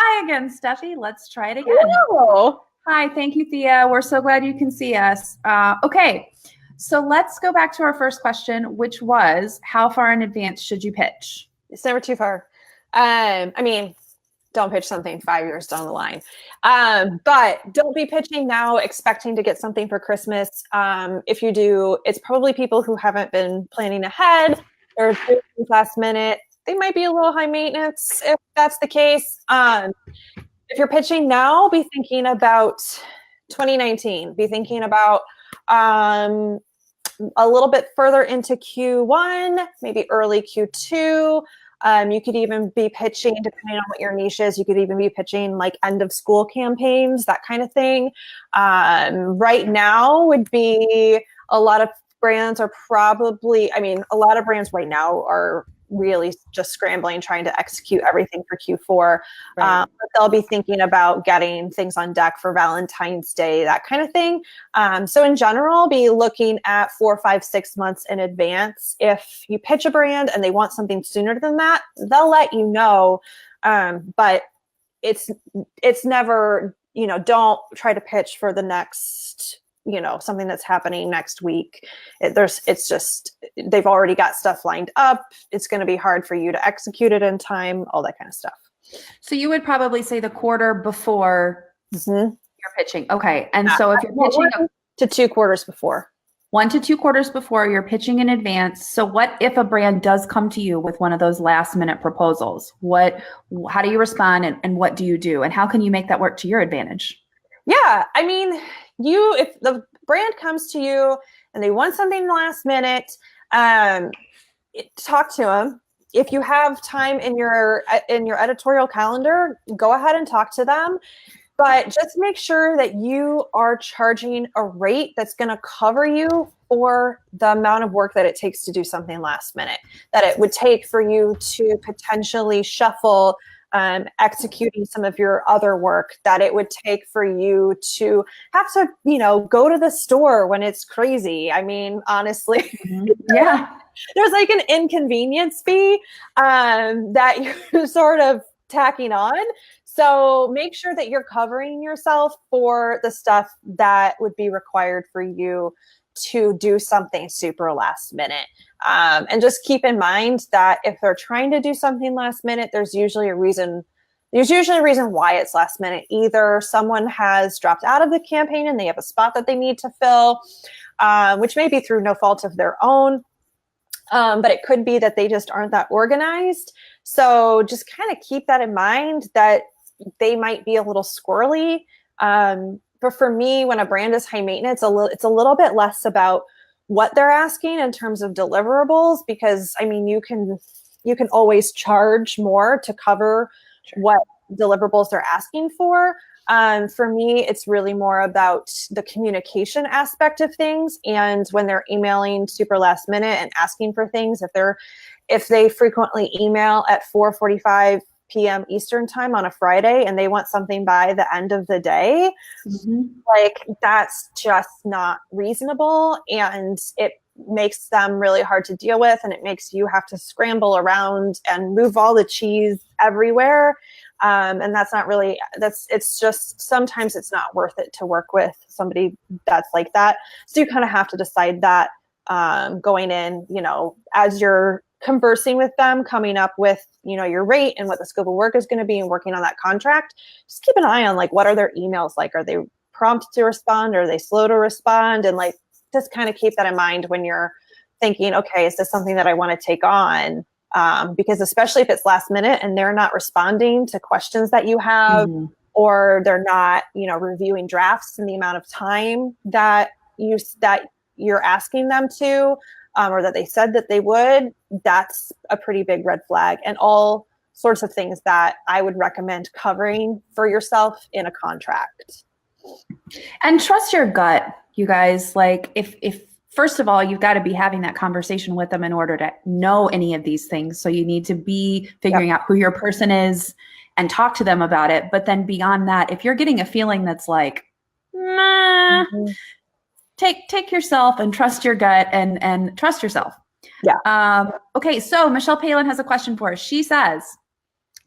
Hi again, Steffi. Let's try it again. Hello. Hi, thank you, Thea. We're so glad you can see us. Okay, so let's go back to our first question, which was, how far in advance should you pitch? It's never too far. Don't pitch something 5 years down the line. But don't be pitching now expecting to get something for Christmas. If you do, it's probably people who haven't been planning ahead or doing things last minute. They might be a little high maintenance if that's the case. If you're pitching now, be thinking about 2019. Be thinking about a little bit further into Q1, maybe early Q2. You could even be pitching, depending on what your niche is, you could even be pitching like end of school campaigns, that kind of thing. Right now would be a lot of brands are probably, a lot of brands right now are really just scrambling, trying to execute everything for Q4. Right. But they'll be thinking about getting things on deck for Valentine's Day, that kind of thing. So in general, be looking at 4, 5, 6 months in advance. If you pitch a brand and they want something sooner than that, they'll let you know. But it's never, don't try to pitch for the next, something that's happening next week. It's just, they've already got stuff lined up. It's going to be hard for you to execute it in time, all that kind of stuff. So you would probably say the quarter before you're pitching. Okay. And so if you're pitching 1 to 2 quarters before. 1 to 2 quarters before, you're pitching in advance. So what if a brand does come to you with one of those last minute proposals? How do you respond and what do you do? And how can you make that work to your advantage? Yeah. If the brand comes to you and they want something last minute, talk to them. If you have time in your editorial calendar, go ahead and talk to them. But just make sure that you are charging a rate that's going to cover you for the amount of work that it takes to do something last minute, that it would take for you to potentially shuffle executing some of your other work, that it would take for you to have to, go to the store when it's crazy. Honestly, Yeah. There's like an inconvenience fee that you're sort of tacking on. So make sure that you're covering yourself for the stuff that would be required for you to do something super last minute. And just keep in mind that if they're trying to do something last minute, there's usually a reason why it's last minute. Either someone has dropped out of the campaign and they have a spot that they need to fill, which may be through no fault of their own. But it could be that they just aren't that organized. So just kind of keep that in mind, that they might be a little squirrely. But for me, when a brand is high maintenance, it's a little bit less about what they're asking in terms of deliverables, because you can always charge more to cover what deliverables they're asking for. For me, it's really more about the communication aspect of things. And when they're emailing super last minute and asking for things, if they frequently email at 4:45 p.m. Eastern time on a Friday and they want something by the end of the day, that's just not reasonable. And it makes them really hard to deal with. And it makes you have to scramble around and move all the cheese everywhere. And that's not really, it's just, sometimes it's not worth it to work with somebody that's like that. So you kind of have to decide that going in, as you're conversing with them, coming up with, your rate and what the scope of work is going to be and working on that contract. Just keep an eye on what are their emails like? Are they prompt to respond? Are they slow to respond? And just kind of keep that in mind when you're thinking, okay, is this something that I want to take on? Because especially if it's last minute and they're not responding to questions that you have, or they're not, reviewing drafts in the amount of time that you're asking them to, or that they said that they would, that's a pretty big red flag, and all sorts of things that I would recommend covering for yourself in a contract. And trust your gut, you guys. If first of all, you've got to be having that conversation with them in order to know any of these things. So you need to be figuring out who your person is and talk to them about it. But then beyond that, if you're getting a feeling that's like, nah, take yourself and trust your gut and trust yourself. Yeah. Okay. So Michelle Palin has a question for us. She says,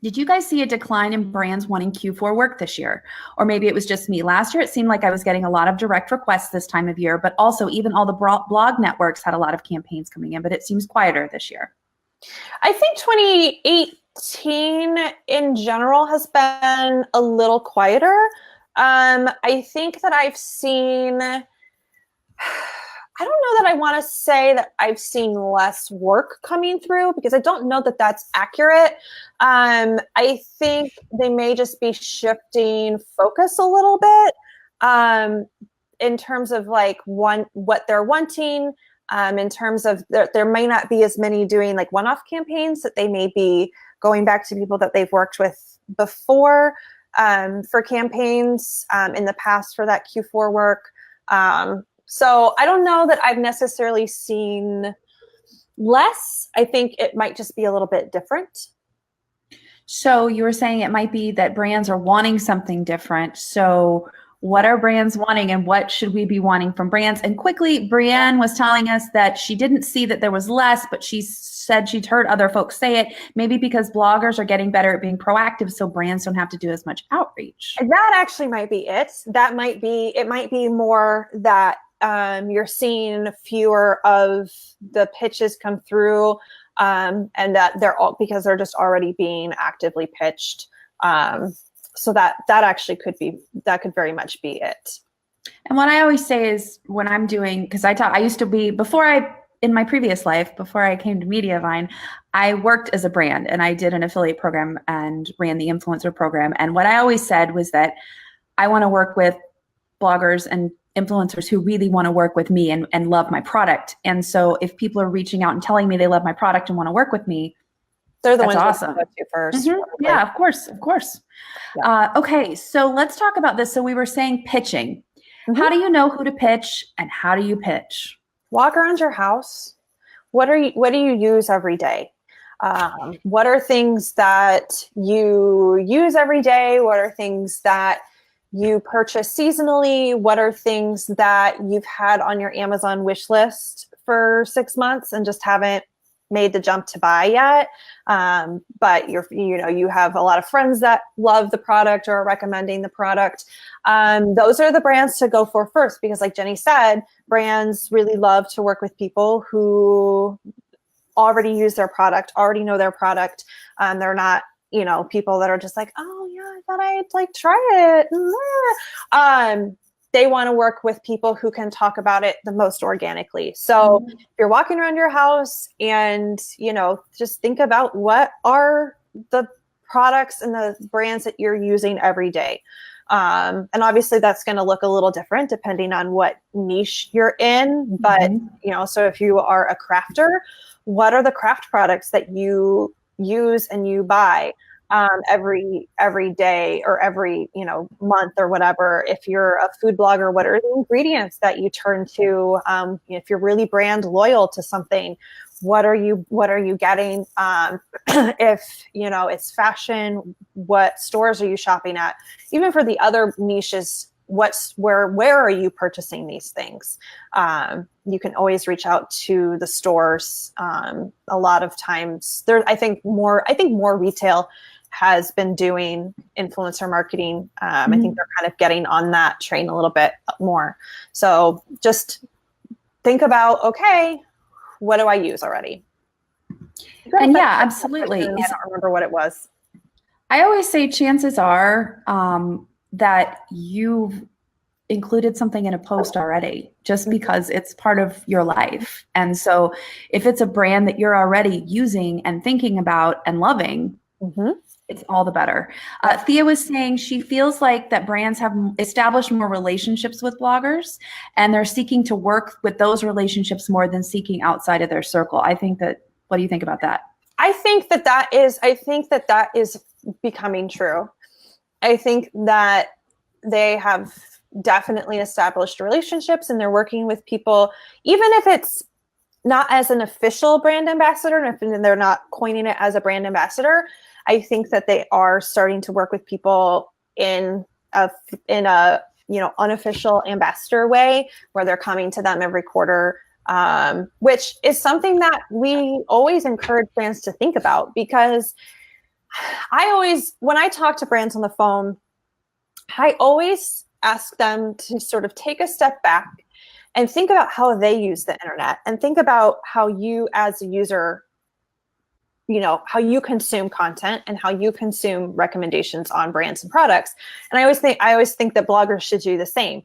Did you guys see a decline in brands wanting Q4 work this year? Or maybe it was just me. Last year, it seemed like I was getting a lot of direct requests this time of year, but also even all the blog networks had a lot of campaigns coming in, but it seems quieter this year. I think 2018 in general has been a little quieter. I think that I've seen, I don't know that I want to say that I've seen less work coming through, because I don't know that that's accurate. I think they may just be shifting focus a little bit in terms of like what they're wanting. In terms of there may not be as many doing like one-off campaigns, that they may be going back to people that they've worked with before for campaigns in the past for that Q4 work. So I don't know that I've necessarily seen less. I think it might just be a little bit different. So you were saying it might be that brands are wanting something different. So what are brands wanting, and what should we be wanting from brands? And quickly, Brienne was telling us that she didn't see that there was less, but she said she'd heard other folks say it, maybe because bloggers are getting better at being proactive, so brands don't have to do as much outreach. That actually might be it. It might be more that you're seeing fewer of the pitches come through, and that they're all because they're just already being actively pitched. So that actually could very much be it. And what I always say is, when I'm doing, because I used to be, in my previous life, before I came to Mediavine, I worked as a brand and I did an affiliate program and ran the influencer program. And what I always said was that I want to work with bloggers and influencers who really want to work with me and love my product. And so if people are reaching out and telling me they love my product and want to work with me, they're the that's ones awesome. Go to first. Mm-hmm. Yeah, of course. Yeah. Okay, so let's talk about this. So we were saying pitching. Mm-hmm. How do you know who to pitch, and how do you pitch? Walk around your house. What do you use every day? What are things that you use every day? What are things that you purchase seasonally? What are things that you've had on your Amazon wish list for 6 months and just haven't made the jump to buy yet? But you have a lot of friends that love the product or are recommending the product. Those are the brands to go for first, because like Jenny said, brands really love to work with people who already use their product, already know their product. They're not, people that are just like, oh yeah, I thought I'd like try it. They want to work with people who can talk about it the most organically. So if you're walking around your house and, just think about what are the products and the brands that you're using every day. And obviously that's going to look a little different depending on what niche you're in. But, so if you are a crafter, what are the craft products that you use and you buy every day or every month or whatever? If you're a food blogger, what are the ingredients that you turn to? If you're really brand loyal to something, what are you getting? If it's fashion, what stores are you shopping at? Even for the other niches, where are you purchasing these things? You can always reach out to the stores. A lot of times I think more retail has been doing influencer marketing. I think they're kind of getting on that train a little bit more. So just think about, okay, what do I use already? And yeah, absolutely. I don't remember what it was. I always say chances are that you've included something in a post already, just because it's part of your life. And so if it's a brand that you're already using and thinking about and loving, it's all the better. Thea was saying she feels like that brands have established more relationships with bloggers, and they're seeking to work with those relationships more than seeking outside of their circle. What do you think about that? I think that is becoming true. I think that they have definitely established relationships and they're working with people, even if it's not as an official brand ambassador, and they're not coining it as a brand ambassador. I think that they are starting to work with people in a unofficial ambassador way, where they're coming to them every quarter, which is something that we always encourage brands to think about, because When I talk to brands on the phone, I always ask them to sort of take a step back and think about how they use the internet and think about how you as a user, how you consume content and how you consume recommendations on brands and products. And I always think that bloggers should do the same,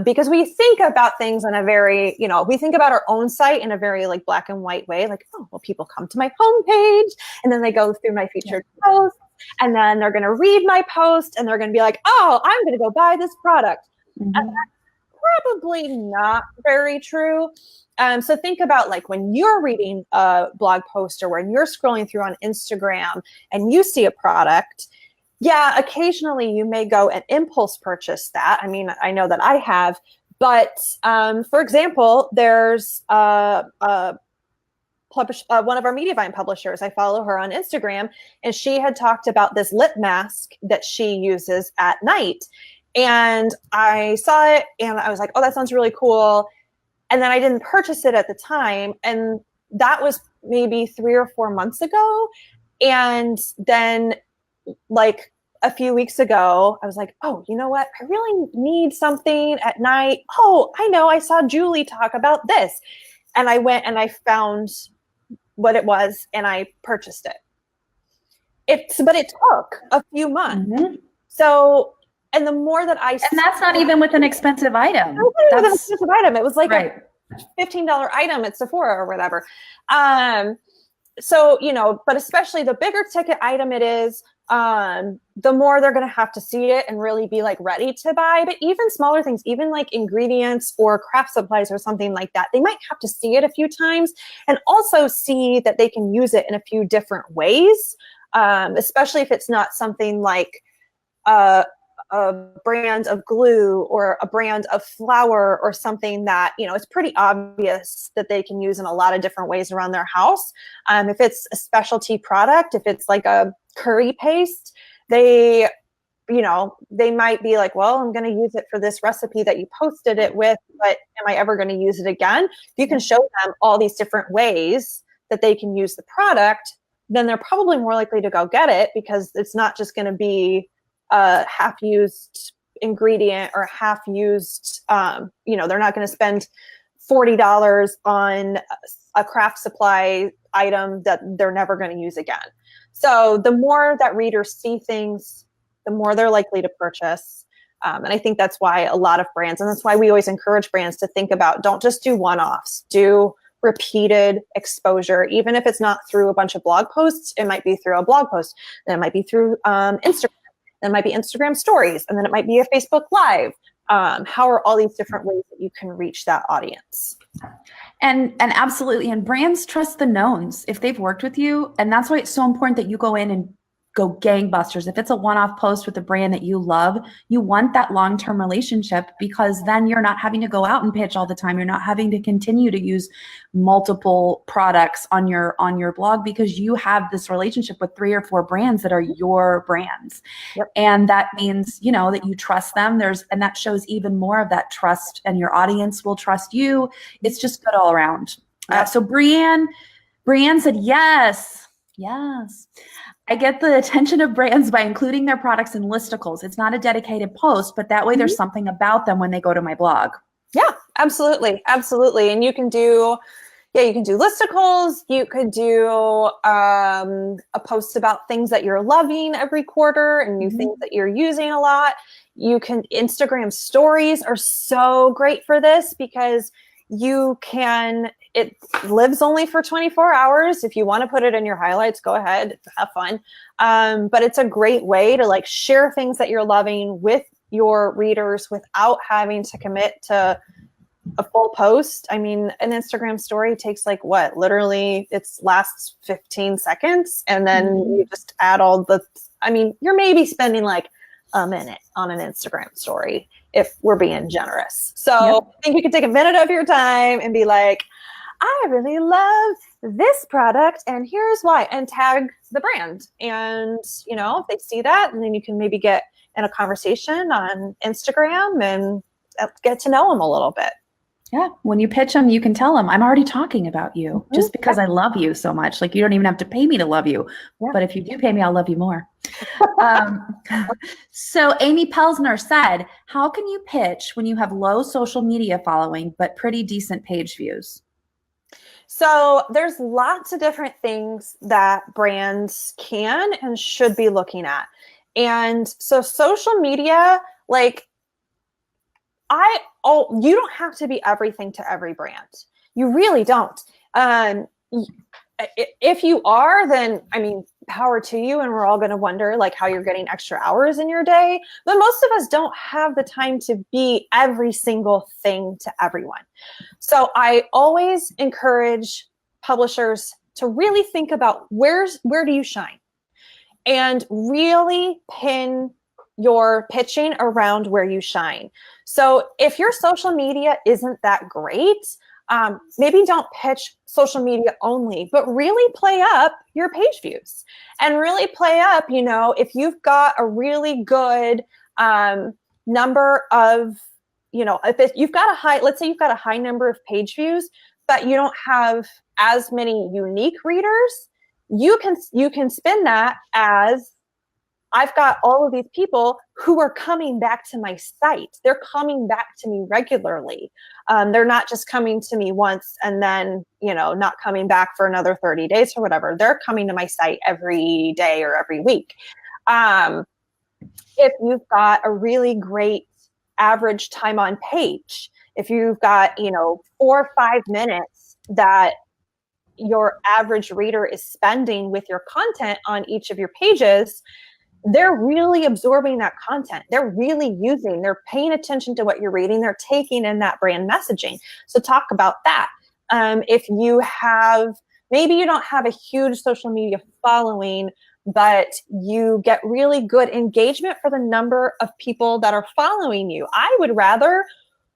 because we think about things in a very, we think about our own site in a very like black and white way. Like, oh, well, people come to my homepage and then they go through my featured posts and then they're going to read my post and they're going to be like, oh, I'm going to go buy this product. And that's probably not very true. So think about like when you're reading a blog post or when you're scrolling through on Instagram and you see a product, yeah, occasionally you may go and impulse purchase that. I mean, I know that I have, but for example, there's one of our Mediavine publishers. I follow her on Instagram, and she had talked about this lip mask that she uses at night. And I saw it and I was like, oh, that sounds really cool. And then I didn't purchase it at the time. And that was maybe 3 or 4 months ago. And then like a few weeks ago, I was like, oh, you know what? I really need something at night. Oh, I know. I saw Julie talk about this. And I went and I found what it was and I purchased it. But it took a few months. Mm-hmm. So, and the more that and that's not even with an expensive item. That's an expensive item. It was like a $15 item at Sephora or whatever. So, but especially the bigger ticket item it is, the more they're going to have to see it and really be like ready to buy. But even smaller things, even like ingredients or craft supplies or something like that, they might have to see it a few times and also see that they can use it in a few different ways, especially if it's not something like a brand of glue or a brand of flour or something that, it's pretty obvious that they can use in a lot of different ways around their house. If it's a specialty product, if it's like a curry paste, they might be like, well, I'm going to use it for this recipe that you posted it with, but am I ever going to use it again? If you can show them all these different ways that they can use the product, then they're probably more likely to go get it, because it's not just going to be a half-used ingredient or half-used, they're not going to spend $40 on a craft supply item that they're never going to use again. So the more that readers see things, the more they're likely to purchase. And I think that's why a lot of brands, and that's why we always encourage brands to think about, don't just do one-offs, do repeated exposure. Even if it's not through a bunch of blog posts, it might be through a blog post, then it might be through Instagram. Then it might be Instagram stories, and then it might be a Facebook Live. How are all these different ways that you can reach that audience? And absolutely. And brands trust the knowns if they've worked with you. And that's why it's so important that you go in and go gangbusters. If it's a one-off post with a brand that you love, you want that long-term relationship, because then you're not having to go out and pitch all the time. You're not having to continue to use multiple products on your blog, because you have this relationship with 3 or 4 brands that are your brands. Yep. And that means, that you trust them. And that shows even more of that trust, and your audience will trust you. It's just good all around. So Brianne said, yes. I get the attention of brands by including their products in listicles. It's not a dedicated post, but that way there's something about them when they go to my blog. Yeah, absolutely. Absolutely. And you can do listicles. You could do a post about things that you're loving every quarter and new things that you're using a lot. Instagram stories are so great for this, because it lives only for 24 hours. If you want to put it in your highlights, go ahead, have fun. But it's a great way to like share things that you're loving with your readers without having to commit to a full post. I mean, an Instagram story takes like literally it lasts 15 seconds. And then you just add you're maybe spending like a minute on an Instagram story if we're being generous. So I think you can take a minute of your time and be like, I really love this product and here's why, and tag the brand. And, if they see that, and then you can maybe get in a conversation on Instagram and get to know them a little bit. Yeah. When you pitch them, you can tell them, I'm already talking about you just because I love you so much. Like, you don't even have to pay me to love you. Yeah. But if you do pay me, I'll love you more. So Amy Pelsner said, how can you pitch when you have low social media following, but pretty decent page views? So there's lots of different things that brands can and should be looking at. And so social media, like you don't have to be everything to every brand. You really don't. If you are, then I mean, power to you, and we're all going to wonder like how you're getting extra hours in your day. But most of us don't have the time to be every single thing to everyone. So I always encourage publishers to really think about where do you shine, and really pin your pitching around where you shine. So if your social media isn't that great, maybe don't pitch social media only, but really play up your page views and really play up, if you've got a really good number of, if you've got let's say you've got a high number of page views, but you don't have as many unique readers, you can spin that as, I've got all of these people who are coming back to my site. They're coming back to me regularly. They're not just coming to me once and then, not coming back for another 30 days or whatever. They're coming to my site every day or every week. If you've got a really great average time on page, if you've got, 4 or 5 minutes that your average reader is spending with your content on each of your pages, they're really absorbing that content. They're really they're paying attention to what you're reading. They're taking in that brand messaging. So talk about that. If maybe you don't have a huge social media following, but you get really good engagement for the number of people that are following you. I would rather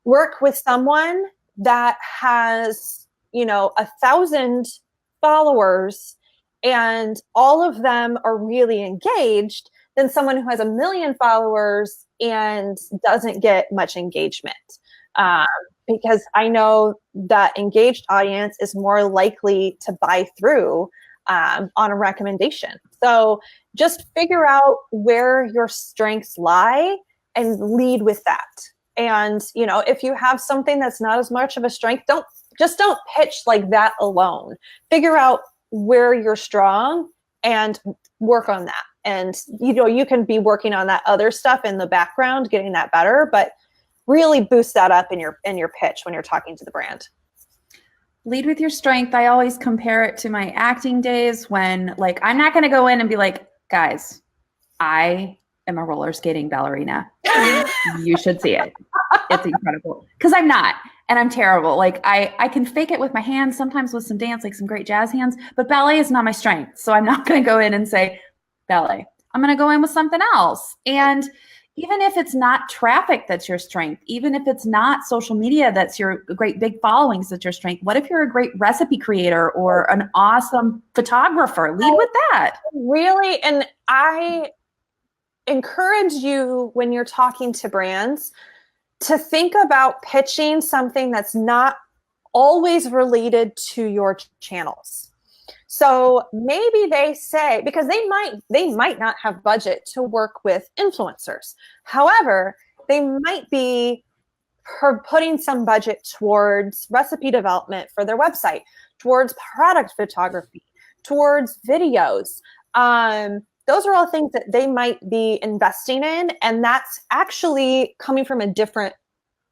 work with someone that has, 1,000 followers and all of them are really engaged than someone who has 1 million followers and doesn't get much engagement. Because I know that engaged audience is more likely to buy through on a recommendation. So just figure out where your strengths lie and lead with that. And, if you have something that's not as much of a strength, don't pitch like that alone. Figure out where you're strong and work on that. And, you can be working on that other stuff in the background, getting that better, but really boost that up in your pitch when you're talking to the brand. Lead with your strength. I always compare it to my acting days when, like, I'm not going to go in and be like, guys, I am a roller skating ballerina. You should see it. It's incredible. Because I'm not. And I'm terrible. Like, I can fake it with my hands, sometimes with some dance, like some great jazz hands, but ballet is not my strength. So I'm not going to go in and say ballet. I'm going to go in with something else. And even if it's not traffic that's your strength, even if it's not social media that's your great big followings that's your strength, what if you're a great recipe creator or an awesome photographer? Lead with that. Really, and I encourage you when you're talking to brands to think about pitching something that's not always related to your channels. So maybe they say, because they might not have budget to work with influencers. However, they might be putting some budget towards recipe development for their website, towards product photography, towards videos. Those are all things that they might be investing in, and that's actually coming from a different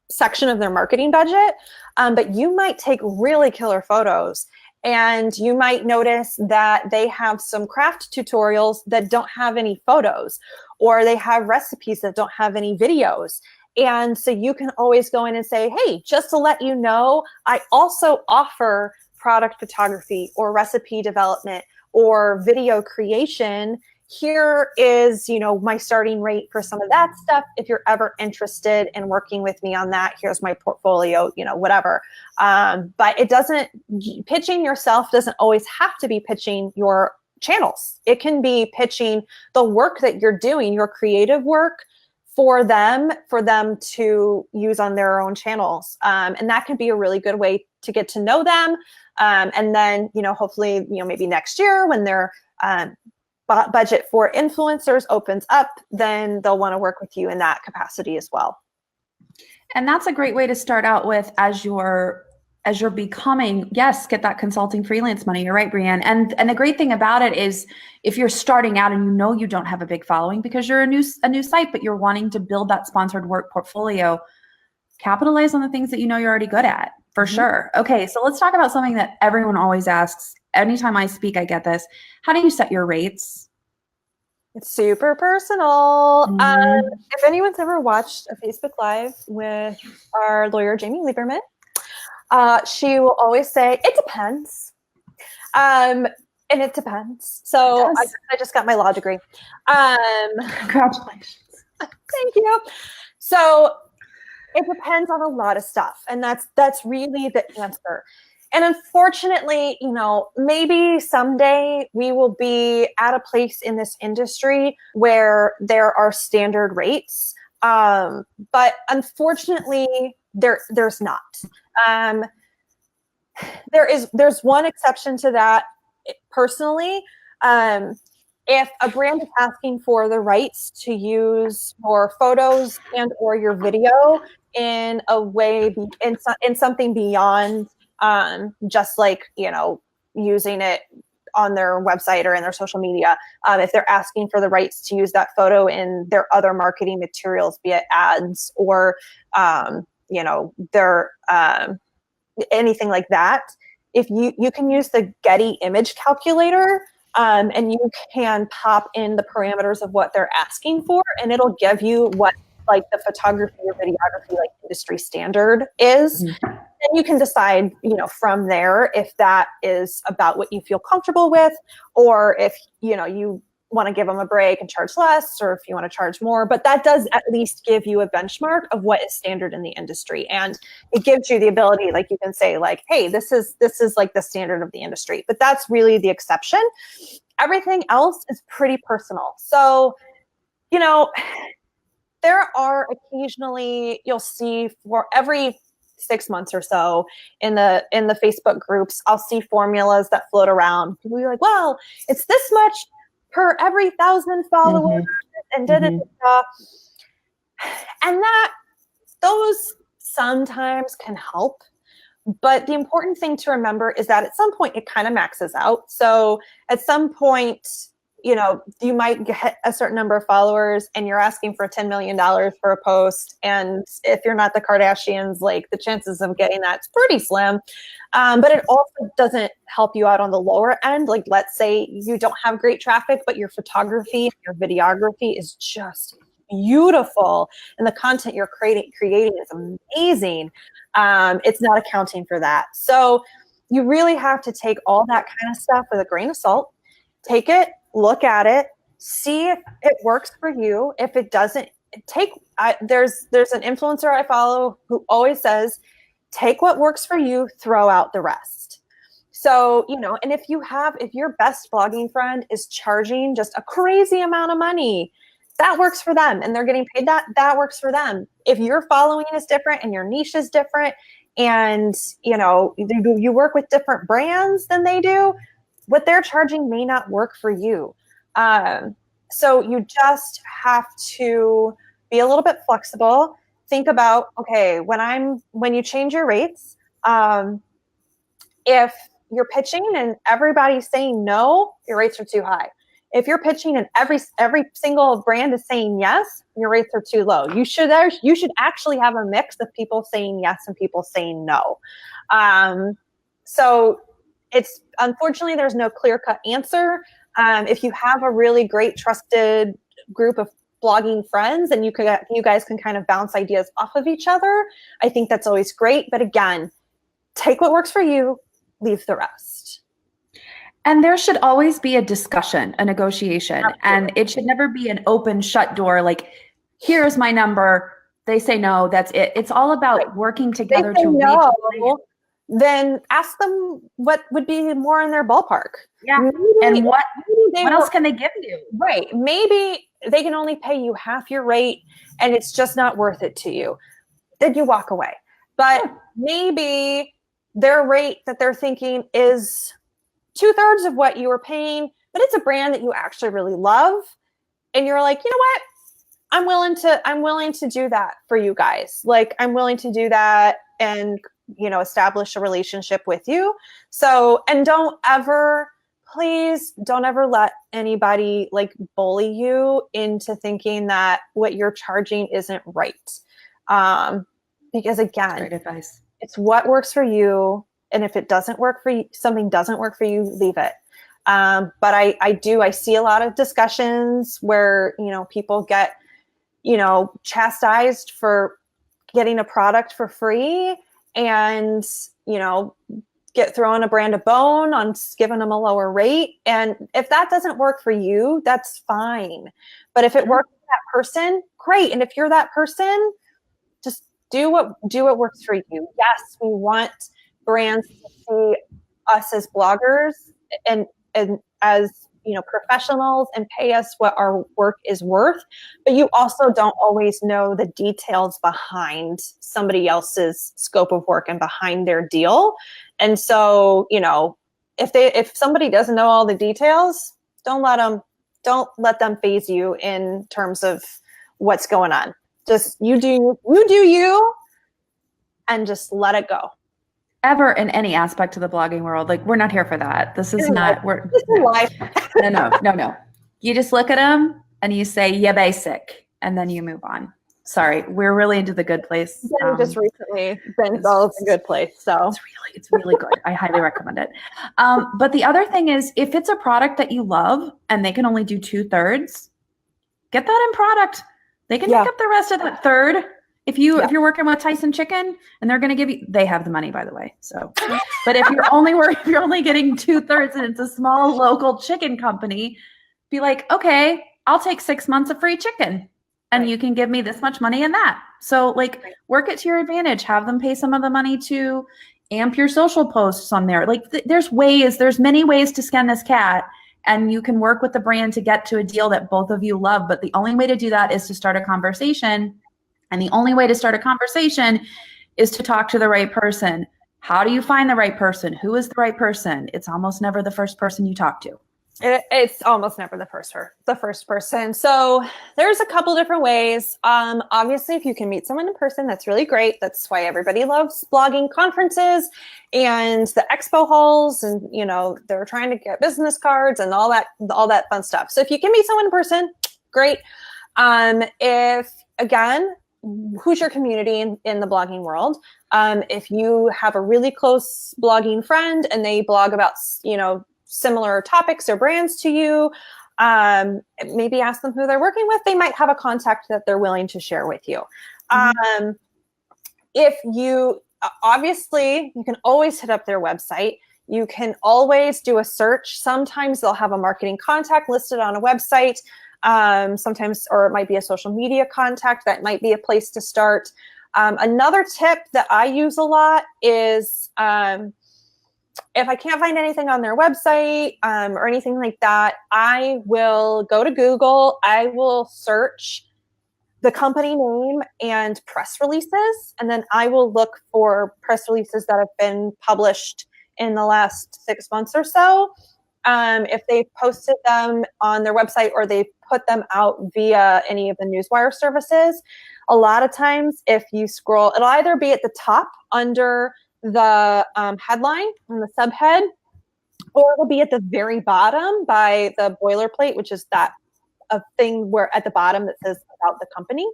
section of their marketing budget. But you might take really killer photos, and you might notice that they have some craft tutorials that don't have any photos, or they have recipes that don't have any videos. And so you can always go in and say, hey, just to let you know, I also offer product photography or recipe development or video creation. Here is, my starting rate for some of that stuff. If you're ever interested in working with me on that, here's my portfolio, whatever. But pitching yourself doesn't always have to be pitching your channels. It can be pitching the work that you're doing, your creative work, for them to use on their own channels. And that can be a really good way to get to know them. And then, hopefully, maybe next year when their budget for influencers opens up, then they'll want to work with you in that capacity as well. And that's a great way to start out with as you're becoming, yes, get that consulting freelance money. You're right, Brianne. And the great thing about it is if you're starting out and you don't have a big following because you're a new site, but you're wanting to build that sponsored work portfolio, capitalize on the things that you're already good at, for sure. Okay, so let's talk about something that everyone always asks. Anytime I speak, I get this. How do you set your rates? It's super personal. If anyone's ever watched a Facebook Live with our lawyer, Jamie Lieberman, she will always say, it depends. And it depends. So I just got my law degree. Congratulations. Thank you. So it depends on a lot of stuff. And that's really the answer. And unfortunately, maybe someday we will be at a place in this industry where there are standard rates. But unfortunately, there's not. There's one exception to that personally. If a brand is asking for the rights to use your photos and or your video in a way, in something beyond just like, using it on their website or in their social media, if they're asking for the rights to use that photo in their other marketing materials, be it ads or, their anything like that, if you can use the Getty image calculator, and you can pop in the parameters of what they're asking for, and it'll give you what like the photography or videography like industry standard is. And you can decide, from there if that is about what you feel comfortable with, or if you want to give them a break and charge less, or if you want to charge more. But that does at least give you a benchmark of what is standard in the industry, and it gives you the ability, like you can say, like, hey, this is like the standard of the industry. But that's really the exception. Everything else is pretty personal. So, there are occasionally, you'll see for every 6 months or so in the Facebook groups, I'll see formulas that float around. People be like, well, it's this much per every 1,000 followers, and da-da-da-da. And those sometimes can help. But the important thing to remember is that at some point it kind of maxes out. So at some point, you might get a certain number of followers and you're asking for $10 million for a post. And if you're not the Kardashians, like the chances of getting that's pretty slim. But it also doesn't help you out on the lower end. Like, let's say you don't have great traffic, but your photography, your videography is just beautiful. And the content you're creating is amazing. It's not accounting for that. So you really have to take all that kind of stuff with a grain of salt. Take it, look at it, see if it works for you. If it doesn't, there's an influencer I follow who always says, take what works for you, throw out the rest. So, and if your best blogging friend is charging just a crazy amount of money, that works for them and they're getting paid that works for them. If your following is different and your niche is different and, you work with different brands than they do, what they're charging may not work for you. So you just have to be a little bit flexible. Think about, okay, when you change your rates, if you're pitching and everybody's saying no, your rates are too high. If you're pitching and every single brand is saying yes, your rates are too low. You should actually have a mix of people saying yes and people saying no. So it's unfortunately there's no clear-cut answer. If you have a really great trusted group of blogging friends and you guys can kind of bounce ideas off of each other, I think that's always great. But again, take what works for you, leave the rest. And there should always be a discussion, a negotiation. Absolutely. And it should never be an open shut door. Like, here's my number. They say no, that's it. It's all about working together to reach. Then ask them what would be more in their ballpark. Yeah. Maybe, and what else can they give you? Right. Maybe they can only pay you half your rate and it's just not worth it to you, then you walk away. But maybe their rate that they're thinking is 2/3 of what you were paying, but it's a brand that you actually really love. And you're like, you know what? I'm willing to do that for you guys. Like, I'm willing to do that and, establish a relationship with you. So, and please don't ever let anybody like bully you into thinking that what you're charging isn't right. Because again, great advice. It's what works for you. And if it doesn't work for you, something doesn't work for you, leave it. But I see a lot of discussions where, people get, chastised for getting a product for free and, get thrown a brand a bone on giving them a lower rate. And if that doesn't work for you, that's fine. But if it works for that person, great. And if you're that person, just do what works for you. Yes, we want brands to see us as bloggers and as professionals and pay us what our work is worth, but you also don't always know the details behind somebody else's scope of work and behind their deal. And so, if somebody doesn't know all the details, don't let them faze you in terms of what's going on. Just you do you, and just let it go. Ever in any aspect of the blogging world, like, we're not here for that. This is not. Life. No. You just look at them and you say, "Yeah, basic," and then you move on. Sorry, we're really into The Good Place. Just recently been involved in The Good Place, so it's really good. I highly recommend it. But the other thing is, if it's a product that you love and they can only do 2/3, get that in product. They can pick up the rest of that third. If you're working with Tyson Chicken and they're going to give you, they have the money, by the way. So, but if you're only getting 2/3 and it's a small local chicken company, be like, okay, I'll take 6 months of free chicken and you can give me this much money in that. So like work it to your advantage, have them pay some of the money to amp your social posts on there. Like there's many ways to skin this cat, and you can work with the brand to get to a deal that both of you love. But the only way to do that is to start a conversation. And the only way to start a conversation is to talk to the right person. How do you find the right person? Who is the right person? It's almost never the first person you talk to. It's almost never the first person. So there's a couple different ways. Obviously, if you can meet someone in person, that's really great. That's why everybody loves blogging conferences and the expo halls, and they're trying to get business cards and all that fun stuff. So if you can meet someone in person, great. If again, who's your community in the blogging world? If you have a really close blogging friend and they blog about, similar topics or brands to you, maybe ask them who they're working with. They might have a contact that they're willing to share with you. If you, obviously, you can always hit up their website. You can always do a search. Sometimes they'll have a marketing contact listed on a website. Sometimes, or it might be a social media contact. That might be a place to start. Another tip that I use a lot is if I can't find anything on their website or anything like that, I will go to Google. I will search the company name and press releases, and then I will look for press releases that have been published in the last 6 months or so. If they've posted them on their website or they've put them out via any of the newswire services. A lot of times, if you scroll, it'll either be at the top under the headline and the subhead, or it'll be at the very bottom by the boilerplate, which is that a thing where at the bottom that says about the company.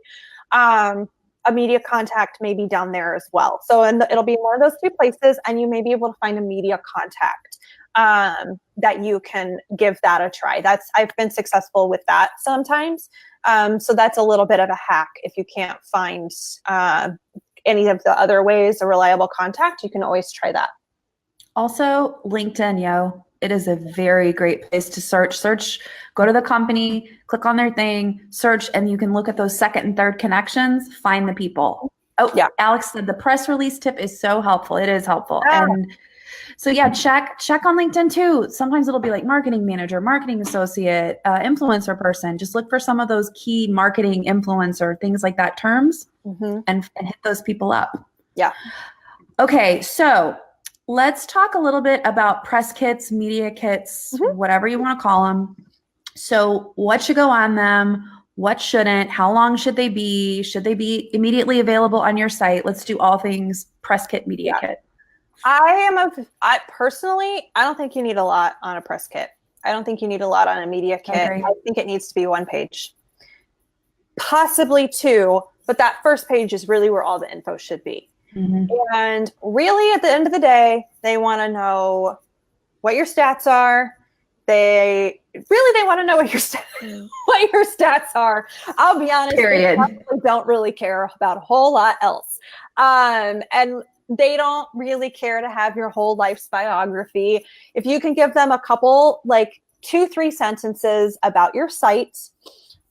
A media contact may be down there as well. So it'll be one of those two places, and you may be able to find a media contact that you can give that a try. I've been successful with that sometimes. So that's a little bit of a hack. If you can't find any of the other ways, a reliable contact, you can always try that. Also, LinkedIn, it is a very great place to search, go to the company, click on their thing, search, and you can look at those second and third connections, find the people. Oh, yeah. Alex said the press release tip is so helpful. It is helpful. And So yeah, check on LinkedIn too. Sometimes it'll be like marketing manager, marketing associate, influencer person. Just look for some of those key marketing influencer things like that terms, and hit those people up. Yeah. Okay, so let's talk a little bit about press kits, media kits, whatever you want to call them. So what should go on them? What shouldn't? How long should they be? Should they be immediately available on your site? Let's do all things press kit, media kit. I personally, I don't think you need a lot on a press kit. I don't think you need a lot on a media kit. I think it needs to be 1 page, possibly 2, but that first page is really where all the info should be. And really, at the end of the day, they want to know what your stats are. They want to know what your stats are. I'll be honest, Period. They don't really care about a whole lot else. And they don't really care to have your whole life's biography. If you can give them a couple, like 2-3 sentences about your site,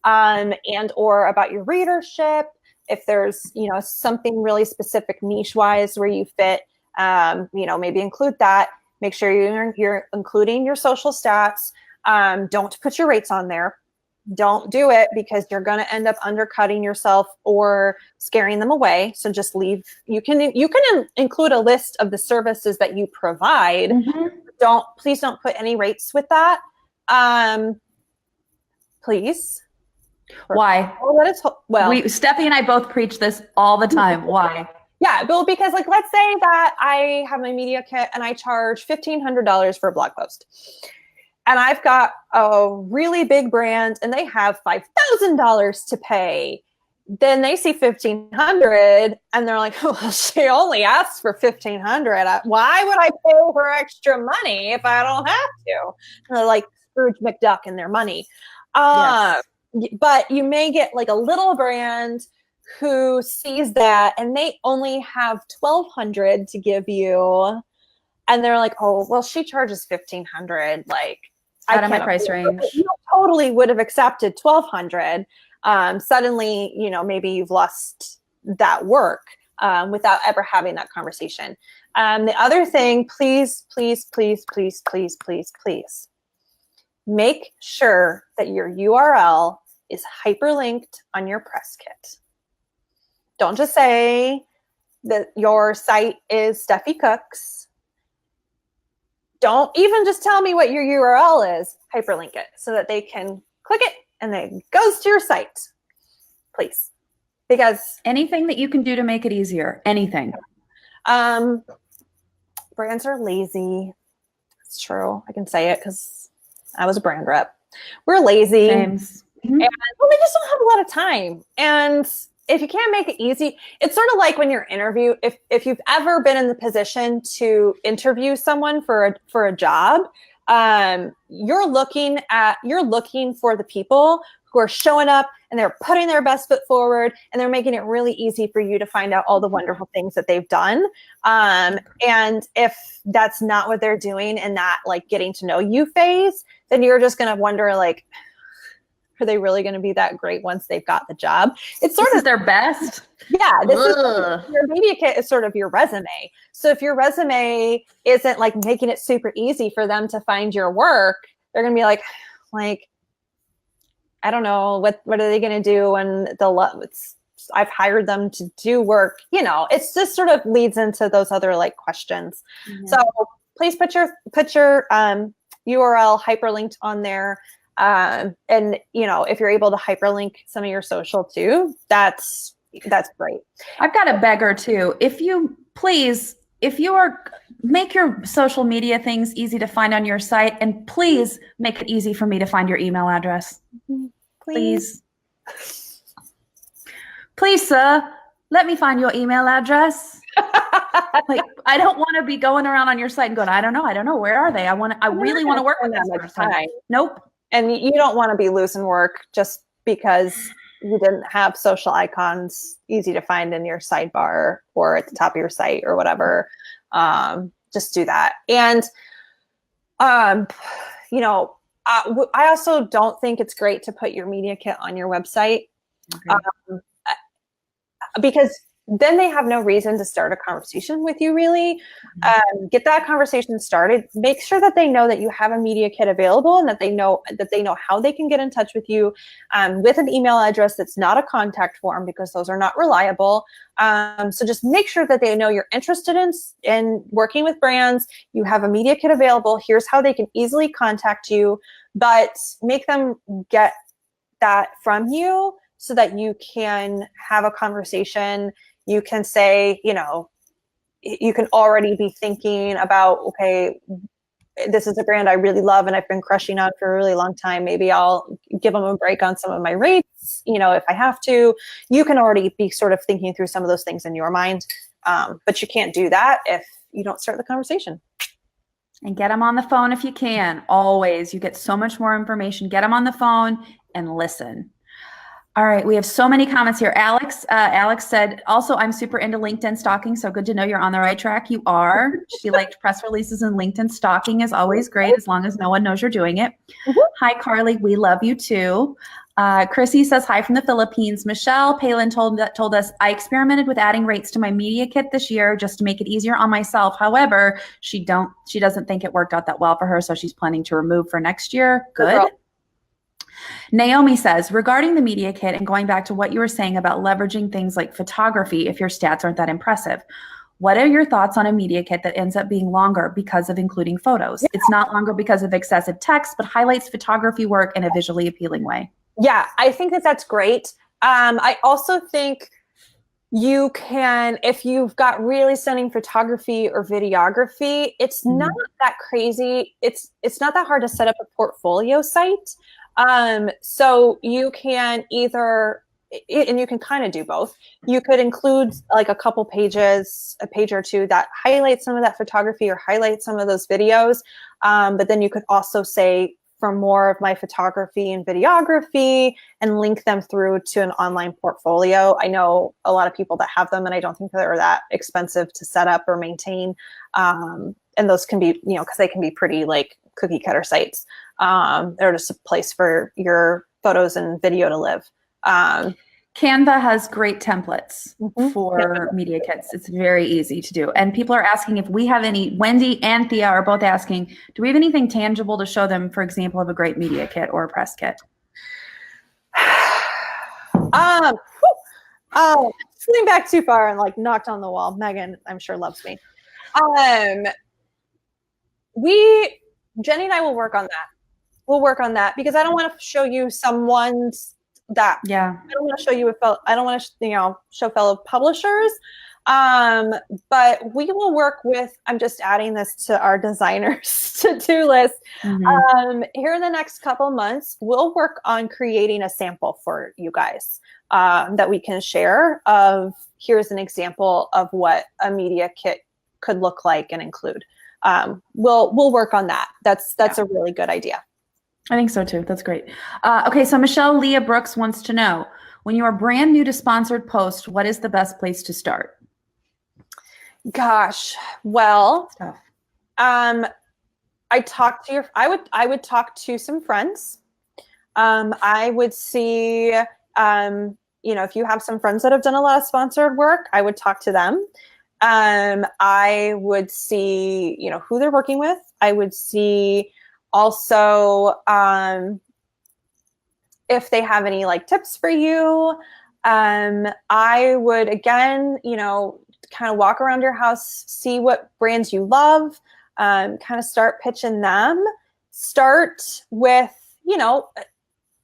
and or about your readership, if there's, something really specific niche wise where you fit, maybe include that. Make sure you're including your social stats. Don't put your rates on there. Don't do it, because you're going to end up undercutting yourself or scaring them away. So just leave. You can include a list of the services that you provide. Please don't put any rates with that. Please. Why? Steffi and I both preach this all the time. Why? Yeah, well, because let's say that I have my media kit and I charge $1,500 for a blog post, and I've got a really big brand and they have $5,000 to pay. Then they see $1,500 and they're like, "Oh, she only asked for $1,500. Why would I pay her extra money if I don't have to?" And they're like Scrooge McDuck in their money. Yes. But you may get a little brand who sees that and they only have $1,200 to give you, and they're like, "Oh, well, she charges $1,500. Out of my price range." You totally would have accepted $1,200. Suddenly, maybe you've lost that work without ever having that conversation. The other thing, please, please, please, please, please, please, please, make sure that your URL is hyperlinked on your press kit. Don't just say that your site is Steffi Cooks. Don't even just tell me what your URL is. Hyperlink it so that they can click it and then it goes to your site. Please. Because anything that you can do to make it easier. Anything. Brands are lazy. It's true. I can say it because I was a brand rep. We're lazy. James. And they just don't have a lot of time. And if you can't make it easy, it's sort of like when you're interview. If you've ever been in the position to interview someone for a job, you're looking for the people who are showing up and they're putting their best foot forward and they're making it really easy for you to find out all the wonderful things that they've done. And if that's not what they're doing in that getting to know you phase, then you're just going to wonder are they really going to be that great once they've got the job? It's sort of their best. Yeah, your media kit is sort of your resume. So if your resume isn't making it super easy for them to find your work, they're going to be like, I don't know, what are they going to do when I've hired them to do work. It's just sort of leads into those other questions. Mm-hmm. So please put your URL hyperlinked on there. And if you're able to hyperlink some of your social too, that's great. I've got a beggar too. If you make your social media things easy to find on your site, and please make it easy for me to find your email address. Please, sir, let me find your email address. I don't want to be going around on your site and going, I don't know, where are they? I really want to work with them next time. Nope. And you don't want to be losing work just because you didn't have social icons easy to find in your sidebar or at the top of your site or whatever. Just do that. And, I also don't think it's great to put your media kit on your website. Okay. Because then they have no reason to start a conversation with you, really. Get that conversation started. Make sure that they know that you have a media kit available, and that they know how they can get in touch with you with an email address that's not a contact form, because those are not reliable. So just make sure that they know you're interested in working with brands. You have a media kit available. Here's how they can easily contact you, but make them get that from you so that you can have a conversation. You can say, you can already be thinking about, okay, this is a brand I really love and I've been crushing on for a really long time. Maybe I'll give them a break on some of my rates, if I have to. You can already be sort of thinking through some of those things in your mind, but you can't do that if you don't start the conversation. And get them on the phone if you can. Always. You get so much more information. Get them on the phone and listen. All right. We have so many comments here. Alex said, also, I'm super into LinkedIn stalking, so good to know you're on the right track. You are. She liked press releases, and LinkedIn stalking is always great as long as no one knows you're doing it. Hi, Carly. We love you too. Chrissy says, hi from the Philippines. Michelle Palin told us, I experimented with adding rates to my media kit this year just to make it easier on myself. However, she doesn't think it worked out that well for her, so she's planning to remove for next year. Good. Naomi says, regarding the media kit and going back to what you were saying about leveraging things like photography if your stats aren't that impressive, what are your thoughts on a media kit that ends up being longer because of including photos? Yeah. It's not longer because of excessive text, but highlights photography work in a visually appealing way. Yeah, I think that's great. I also think you can, if you've got really stunning photography or videography, it's not that crazy. It's not that hard to set up a portfolio site. So you can either, and you can kind of do both. You could include like a couple pages, a page or two that highlight some of that photography or highlight some of those videos. But then you could also say, for more of my photography and videography, and link them through to an online portfolio. I know a lot of people that have them, and I don't think they're that expensive to set up or maintain. And those can be, because they can be pretty like cookie cutter sites. They're just a place for your photos and video to live. Canva has great templates for media kits. It's very easy to do. And people are asking if we have any, Wendy and Thea are both asking, do we have anything tangible to show them, for example, of a great media kit or a press kit? Leaned back too far and like knocked on the wall. Megan, I'm sure, loves me. Jenny and I will work on that. We'll work on that because I don't want to show you someone's that. Yeah. I don't want to show you I don't want to, show fellow publishers. But we will work with, I'm just adding this to our designers to-do list. Here in the next couple months, we'll work on creating a sample for you guys that we can share of, here's an example of what a media kit could look like and include. We'll work on that. That's a really good idea. I think so too. That's great. Okay, so Michelle Leah Brooks wants to know, when you are brand new to sponsored post, what is the best place to start? Gosh, well, I would talk to some friends. I would see, if you have some friends that have done a lot of sponsored work, I would talk to them. I would see, who they're working with. I would see also if they have any like tips for you. I would, again, kind of walk around your house, see what brands you love, kind of start pitching them. Start with,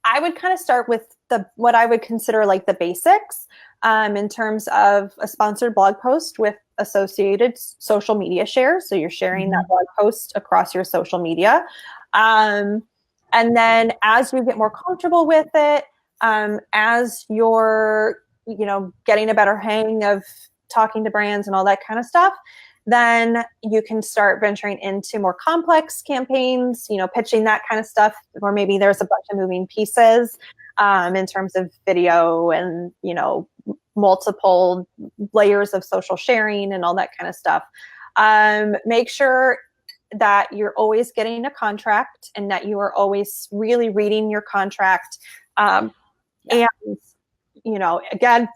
I would kind of start with what I would consider like the basics in terms of a sponsored blog post with associated social media shares. So you're sharing that blog post across your social media. And then as you get more comfortable with it, as you're, getting a better hang of talking to brands and all that kind of stuff, then you can start venturing into more complex campaigns, pitching that kind of stuff, or maybe there's a bunch of moving pieces in terms of video and, multiple layers of social sharing and all that kind of stuff. Make sure that you're always getting a contract and that you are always really reading your contract. And, again,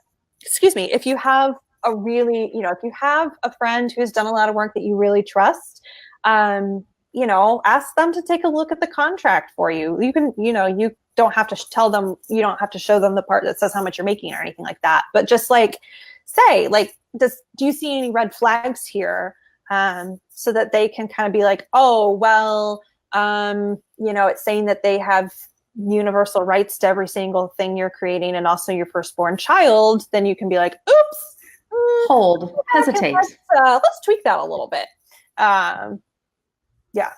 if you have a really, if you have a friend who's done a lot of work that you really trust, ask them to take a look at the contract for you. You can, you don't have to tell them, you don't have to show them the part that says how much you're making or anything like that. But just like say, like, do you see any red flags here? So that they can kind of be like, oh, well, it's saying that they have universal rights to every single thing you're creating and also your firstborn child. Then you can be like, oops, hold, hesitate. Let's tweak that a little bit. Yeah.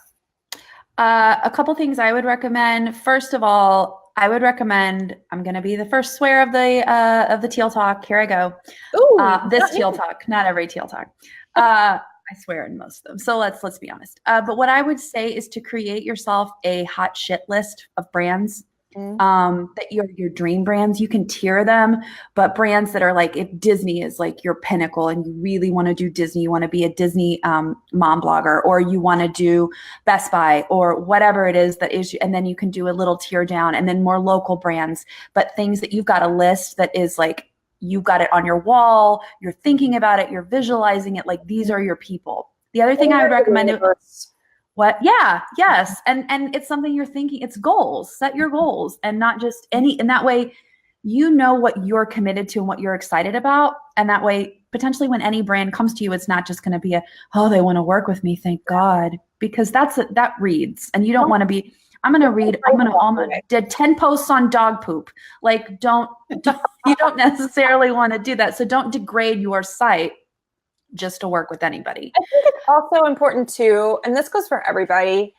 A couple things I would recommend. First of all, I would recommend, I'm going to be the first swear of the Teal Talk. Here I go. Ooh, this Teal Talk, not every Teal Talk. I swear in most of them. So let's be honest. But what I would say is to create yourself a hot shit list of brands. That your dream brands, you can tier them, but brands that are like, if Disney is like your pinnacle and you really want to do Disney, you want to be a Disney mom blogger, or you want to do Best Buy or whatever it is that is, and then you can do a little tier down and then more local brands, but things that you've got a list that is like, you've got it on your wall, you're thinking about it, you're visualizing it, like these are your people. The other thing I would recommend is what? Yeah. Yes. And it's something you're thinking, it's goals, set your goals and not just any, and that way, you know what you're committed to and what you're excited about. And that way, potentially when any brand comes to you, it's not just going to be they want to work with me. Thank God. Because that reads, and you don't want to be, did 10 posts on dog poop. Like you don't necessarily want to do that. So don't degrade your site just to work with anybody. I think it's also important too, and this goes for everybody,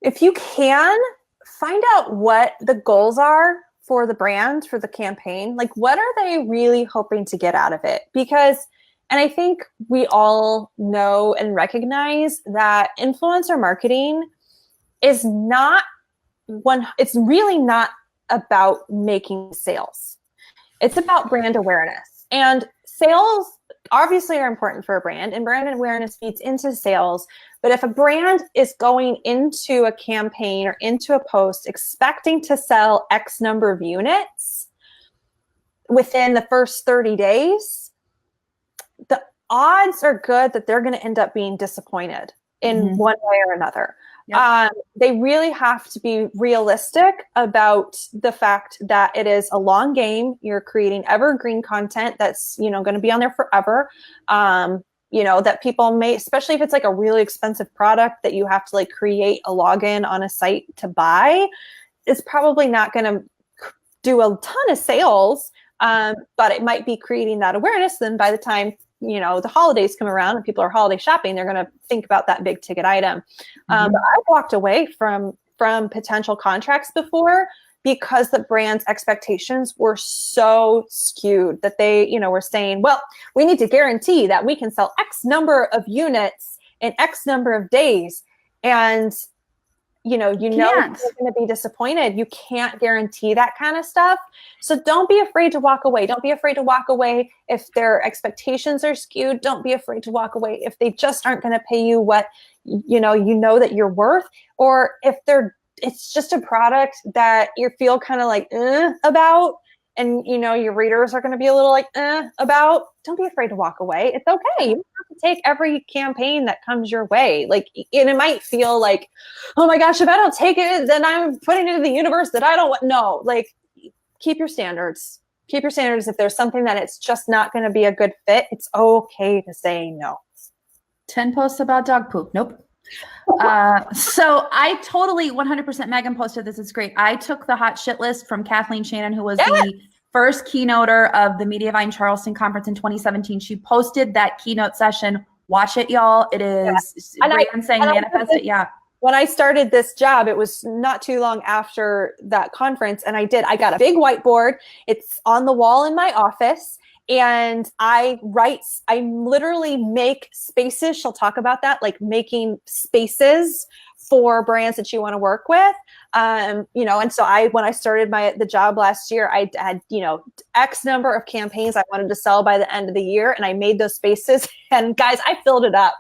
if you can, find out what the goals are for the brand, for the campaign. Like, what are they really hoping to get out of it? Because, and I think we all know and recognize that influencer marketing is it's really not about making sales. It's about brand awareness. And sales obviously are important for a brand, and brand awareness feeds into sales. But if a brand is going into a campaign or into a post expecting to sell X number of units within the first 30 days, the odds are good that they're going to end up being disappointed in one way or another. Yep. They really have to be realistic about the fact that it is a long game. You're creating evergreen content that's, going to be on there forever. That people may, especially if it's like a really expensive product that you have to like create a login on a site to buy, is probably not going to do a ton of sales. But it might be creating that awareness. Then by the time the holidays come around and people are holiday shopping, they're going to think about that big ticket item. But I've walked away from potential contracts before because the brand's expectations were so skewed that they, were saying, well, we need to guarantee that we can sell X number of units in X number of days. And you're going to be disappointed. You can't guarantee that kind of stuff. So don't be afraid to walk away. Don't be afraid to walk away if their expectations are skewed. Don't be afraid to walk away if they just aren't going to pay you what that you're worth, or if it's just a product that you feel kind of like about, and your readers are going to be a little like about. Don't be afraid to walk away. It's okay. You don't have to take every campaign that comes your way. Like, and it might feel like, oh my gosh, if I don't take it, then I'm putting it in the universe that I don't want. No, like, keep your standards. Keep your standards. If there's something that it's just not going to be a good fit, it's okay to say no. 10 posts about dog poop. Nope. So I totally 100% Megan posted this. It's great. I took the hot shit list from Kathleen Shannon, who was the first keynoter of the Mediavine Charleston conference in 2017. She posted that keynote session. Watch it, y'all. It is Brand saying manifest it. Yeah. When I started this job, it was not too long after that conference. And I got a big whiteboard. It's on the wall in my office. And I literally make spaces. She'll talk about that, like making spaces for brands that you want to work with. And so when I started the job last year, I had, X number of campaigns I wanted to sell by the end of the year. And I made those spaces, and guys, I filled it up.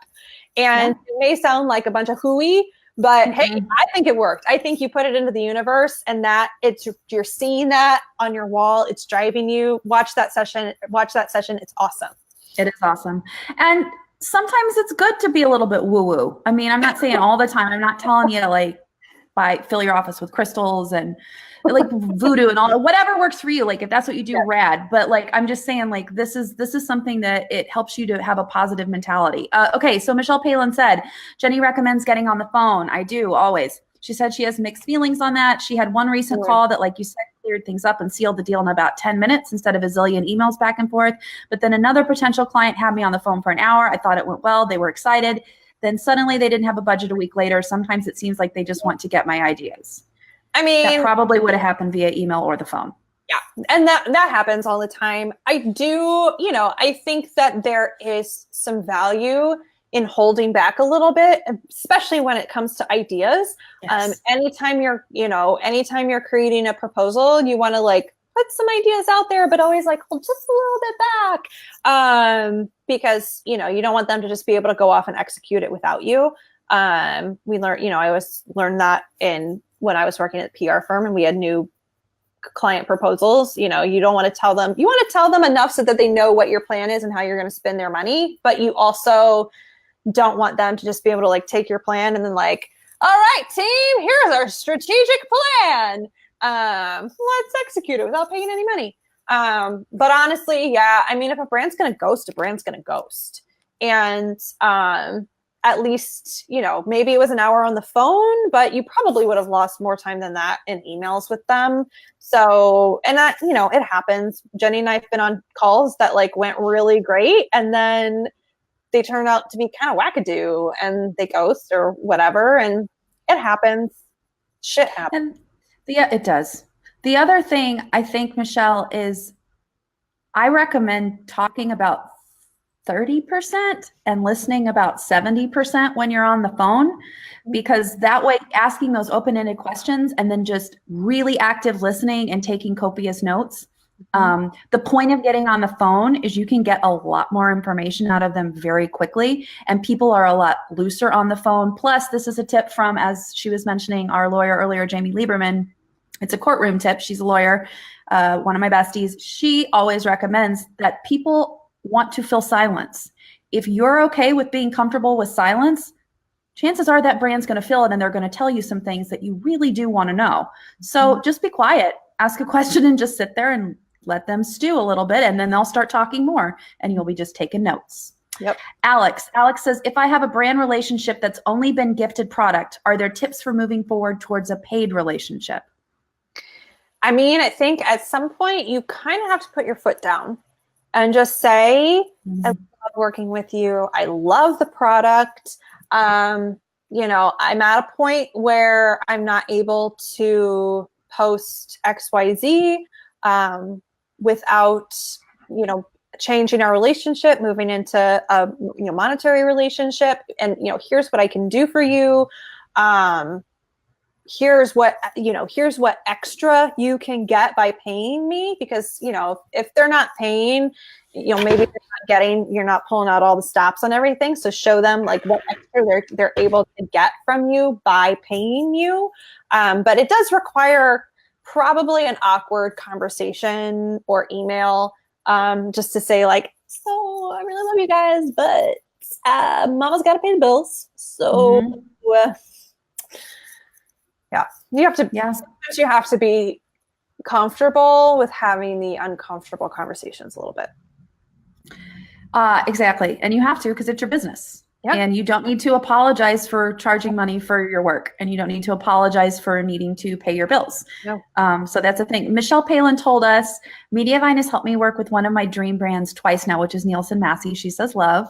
And it may sound like a bunch of hooey, but hey, I think it worked. I think you put it into the universe, and that you're seeing that on your wall. It's driving you. Watch that session. It's awesome. It is awesome. And sometimes it's good to be a little bit woo-woo. I mean, I'm not saying all the time. I'm not telling you like fill your office with crystals and like voodoo and all, whatever works for you. Like if that's what you do, rad. But like I'm just saying, like this is something that it helps you to have a positive mentality. Okay, so Michelle Palin said Jenny recommends getting on the phone. I do always. She said she has mixed feelings on that. She had one recent call that, like you said, cleared things up and sealed the deal in about 10 minutes instead of a zillion emails back and forth. But then another potential client had me on the phone for an hour. I thought it went well. They were excited. Then suddenly they didn't have a budget a week later. Sometimes it seems like they just want to get my ideas. I mean, that probably would have happened via email or the phone. Yeah. And that happens all the time. I do, I think that there is some value in holding back a little bit, especially when it comes to ideas. Yes. Anytime you're creating a proposal, you want to like put some ideas out there, but always like hold just a little bit back. Because, you don't want them to just be able to go off and execute it without you. We learned, I always learned that when I was working at a PR firm and we had new client proposals. You don't want to tell them, you want to tell them enough so that they know what your plan is and how you're going to spend their money, but you also don't want them to just be able to like take your plan and then like, all right, team, here's our strategic plan. Let's execute it without paying any money. But honestly, yeah, I mean, if a brand's going to ghost, a brand's going to ghost. And at least, maybe it was an hour on the phone, but you probably would have lost more time than that in emails with them. So, and that, it happens. Jenny and I have been on calls that like went really great. And then they turn out to be kind of wackadoo and they ghost or whatever. And it happens. Shit happens. And yeah, it does. The other thing I think, Michelle, is I recommend talking about 30% and listening about 70% when you're on the phone, because that way asking those open-ended questions and then just really active listening and taking copious notes. The point of getting on the phone is you can get a lot more information out of them very quickly, and people are a lot looser on the phone. Plus, this is a tip from, as she was mentioning, our lawyer earlier, Jamie Lieberman. It's a courtroom tip. She's a lawyer, one of my besties. She always recommends that people want to fill silence. If you're okay with being comfortable with silence, chances are that brand's going to fill it and they're going to tell you some things that you really do want to know. So just be quiet, ask a question, and just sit there and let them stew a little bit, and then they'll start talking more and you'll be just taking notes. Yep. Alex says, if I have a brand relationship that's only been gifted product, are there tips for moving forward towards a paid relationship? I mean, I think at some point you kind of have to put your foot down and just say, I love working with you. I love the product. I'm at a point where I'm not able to post XYZ without, changing our relationship, moving into a, monetary relationship. And, here's what I can do for you. Here's what extra you can get by paying me, because, if they're not paying, maybe you're not pulling out all the stops on everything. So show them like what extra they're able to get from you by paying you. But it does require probably an awkward conversation or email, just to say like, so I really love you guys, but mama's got to pay the bills. So yeah, you have to. Yes, you have to be comfortable with having the uncomfortable conversations a little bit. Exactly, and you have to, because it's your business. Yep. And you don't need to apologize for charging money for your work, and you don't need to apologize for needing to pay your bills. No. So that's the thing. Michelle Palin told us, Mediavine has helped me work with one of my dream brands twice now, which is Nielsen Massey. She says love.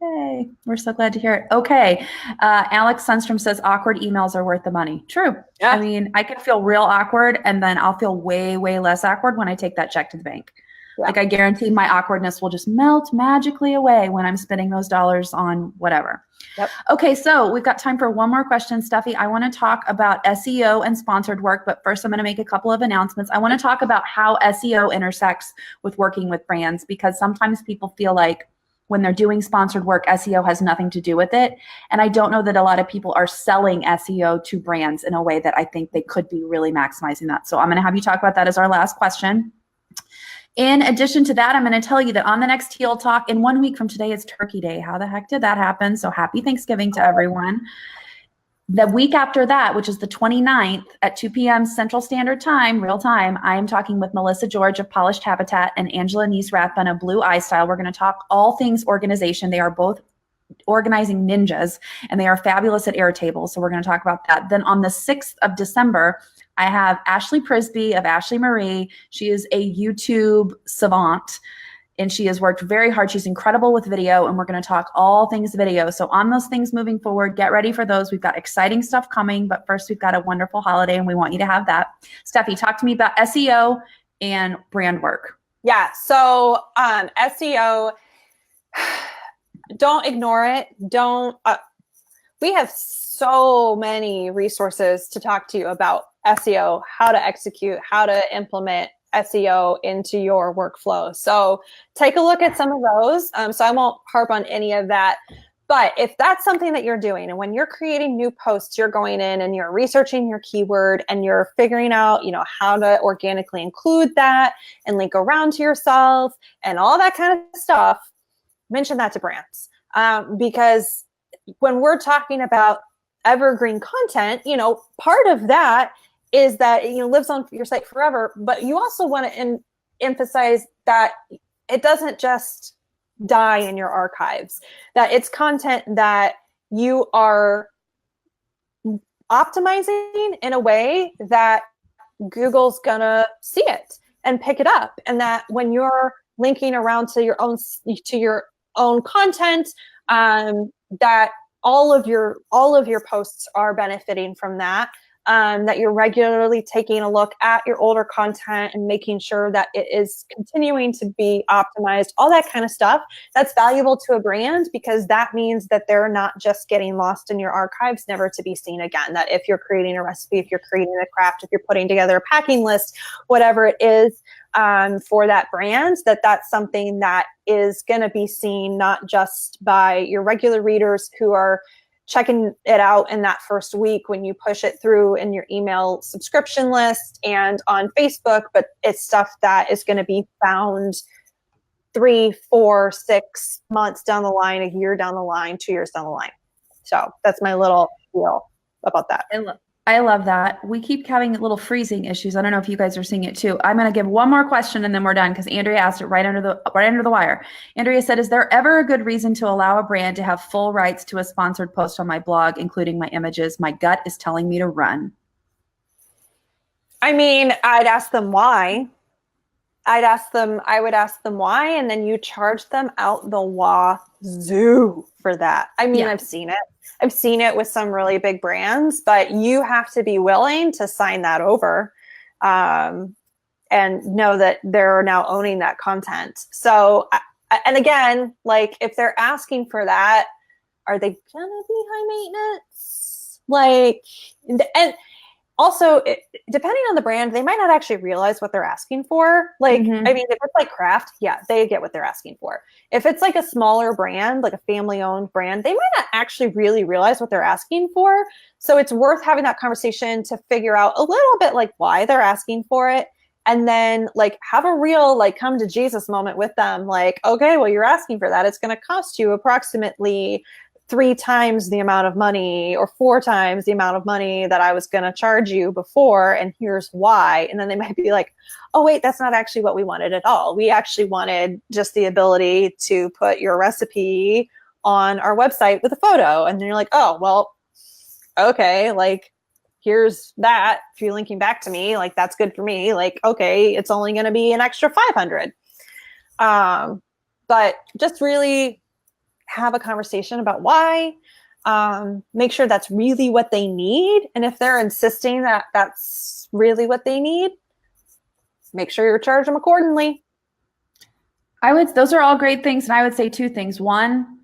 Hey, we're so glad to hear it. Okay. Alex Sundstrom says awkward emails are worth the money. True. Yeah. I mean, I can feel real awkward, and then I'll feel way, way less awkward when I take that check to the bank. Yeah. Like I guarantee my awkwardness will just melt magically away when I'm spending those dollars on whatever. Yep. Okay, so we've got time for one more question, Steffi. I want to talk about SEO and sponsored work, but first I'm going to make a couple of announcements. I want to talk about how SEO intersects with working with brands, because sometimes people feel like when they're doing sponsored work, SEO has nothing to do with it. And I don't know that a lot of people are selling SEO to brands in a way that I think they could be really maximizing that. So I'm going to have you talk about that as our last question. In addition to that, I'm going to tell you that on the next Teal Talk, in 1 week from today, is Turkey Day. How the heck did that happen? So happy Thanksgiving to everyone. The week after that, which is the 29th at 2 p.m. Central Standard Time, real time, I am talking with Melissa George of Polished Habitat and Angela Neese Rathbun of Blue Eye Style. We're going to talk all things organization. They are both organizing ninjas, and they are fabulous at Airtable. So we're going to talk about that. Then on the 6th of December, I have Ashley Prisby of Ashley Marie. She is a YouTube savant, and she has worked very hard. She's incredible with video, and we're going to talk all things video. So on those things moving forward, get ready for those. We've got exciting stuff coming, but first we've got a wonderful holiday, and we want you to have that. Steffi, talk to me about SEO and brand work. Yeah. So SEO, don't ignore it. We have so many resources to talk to you about SEO, how to execute, how to implement SEO into your workflow. So take a look at some of those. So I won't harp on any of that. But if that's something that you're doing, and when you're creating new posts, you're going in and you're researching your keyword and you're figuring out, how to organically include that and link around to yourself and all that kind of stuff, mention that to brands. Because when we're talking about evergreen content, part of that is that lives on your site forever, but you also want to emphasize that it doesn't just die in your archives, that it's content that you are optimizing in a way that Google's gonna see it and pick it up, and that when you're linking around to your own content, that all of your posts are benefiting from that. That you're regularly taking a look at your older content and making sure that it is continuing to be optimized, all that kind of stuff. That's valuable to a brand, because that means that they're not just getting lost in your archives, never to be seen again. That if you're creating a recipe, if you're creating a craft, if you're putting together a packing list, whatever it is for that brand, that's something that is going to be seen not just by your regular readers who are checking it out in that first week when you push it through in your email subscription list and on Facebook, but it's stuff that is going to be found 3, 4, 6 months down the line, a year down the line, 2 years down the line. So that's my little deal about that. I love that. We keep having little freezing issues. I don't know if you guys are seeing it too. I'm going to give one more question and then we're done, because Andrea asked it right under the wire. Andrea said, is there ever a good reason to allow a brand to have full rights to a sponsored post on my blog, including my images? My gut is telling me to run. I mean, I'd ask them why. I would ask them why, and then you charge them out the wazoo for that. I mean, yeah. I've seen it with some really big brands, but you have to be willing to sign that over and know that they're now owning that content. So, and again, like if they're asking for that, are they gonna be high maintenance? Like, and also, depending on the brand, they might not actually realize what they're asking for. Like, I mean, if it's like craft, yeah, they get what they're asking for. If it's like a smaller brand, like a family-owned brand, they might not actually really realize what they're asking for. So it's worth having that conversation to figure out a little bit like why they're asking for it. And then like have a real like come to Jesus moment with them. Like, okay, well, you're asking for that. It's going to cost you approximately 3 times the amount of money or 4 times the amount of money that I was going to charge you before. And here's why. And then they might be like, oh, wait, that's not actually what we wanted at all. We actually wanted just the ability to put your recipe on our website with a photo. And then you're like, oh, well, okay, like, here's that. If you're linking back to me, like, that's good for me. Like, okay, it's only going to be an extra 500. But just really have a conversation about why, make sure that's really what they need. And if they're insisting that that's really what they need, make sure you charge them accordingly. Those are all great things. And I would say 2 things. One,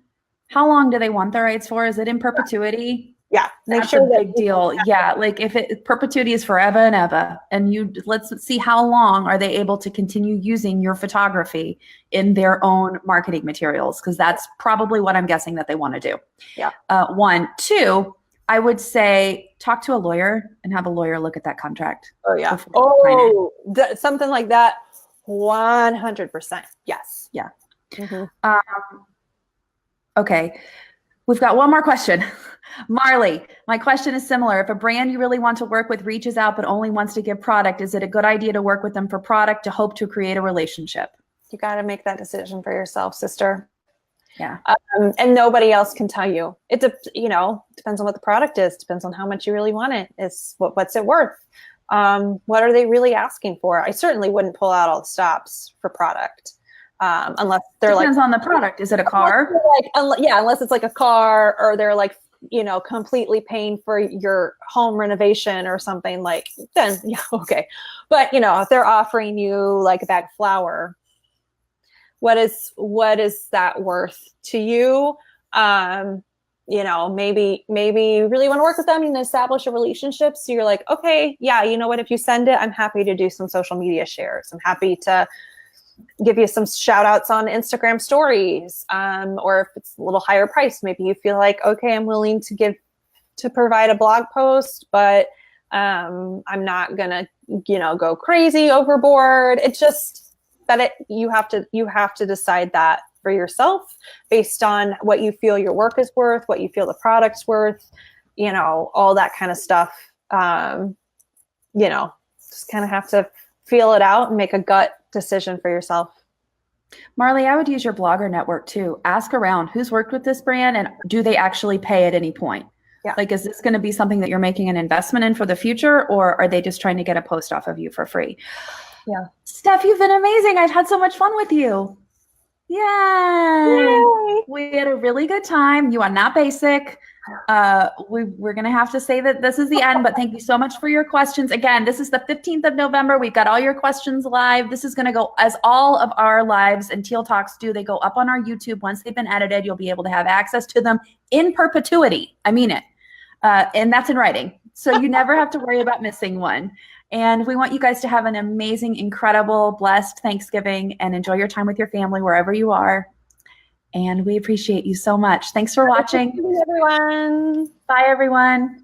how long do they want the rights for? Is it in perpetuity? Yeah. That's a big deal. Yeah. Like if perpetuity is forever and ever, and let's see how long are they able to continue using your photography in their own marketing materials? Because that's probably what I'm guessing that they want to do. Yeah. 1, 2, I would say talk to a lawyer and have a lawyer look at that contract. Oh yeah. Oh, something like that. 100%. Yes. Yeah. Mm-hmm. Okay. We've got one more question. Marley, my question is similar. If a brand you really want to work with reaches out but only wants to give product, is it a good idea to work with them for product to hope to create a relationship? You got to make that decision for yourself, sister. Yeah. And nobody else can tell you. It depends on what the product is. Depends on how much you really want it. What's it worth? What are they really asking for? I certainly wouldn't pull out all the stops for product. Unless they're Depends on the product. Is it a car? Unless it's like a car, or they're like, completely paying for your home renovation or something, like, then yeah, okay. But if they're offering you like a bag of flour, what is that worth to you? Maybe you really want to work with them and establish a relationship. So you're like, okay, yeah, you know what? If you send it, I'm happy to do some social media shares. I'm happy to give you some shout outs on Instagram stories. Or if it's a little higher price, maybe you feel like, okay, I'm willing to provide a blog post, but I'm not gonna, go crazy overboard. It's just that you have to decide that for yourself based on what you feel your work is worth, what you feel the product's worth, all that kind of stuff. Just kind of have to feel it out and make a gut decision for yourself. Marley, I would use your blogger network too. Ask around who's worked with this brand and do they actually pay at any point? Yeah. Like, is this going to be something that you're making an investment in for the future, or are they just trying to get a post off of you for free? Yeah. Steph, you've been amazing. I've had so much fun with you. Yay. We had a really good time. You are not basic. We're going to have to say that this is the end, but thank you so much for your questions. Again, this is the 15th of November. We've got all your questions live. This is going to go, as all of our lives and Teal Talks do, they go up on our YouTube. Once they've been edited, you'll be able to have access to them in perpetuity. I mean it. And that's in writing. So you never have to worry about missing one. And we want you guys to have an amazing, incredible, blessed Thanksgiving and enjoy your time with your family wherever you are. And we appreciate you so much. Thanks for watching. Everyone. Bye, everyone.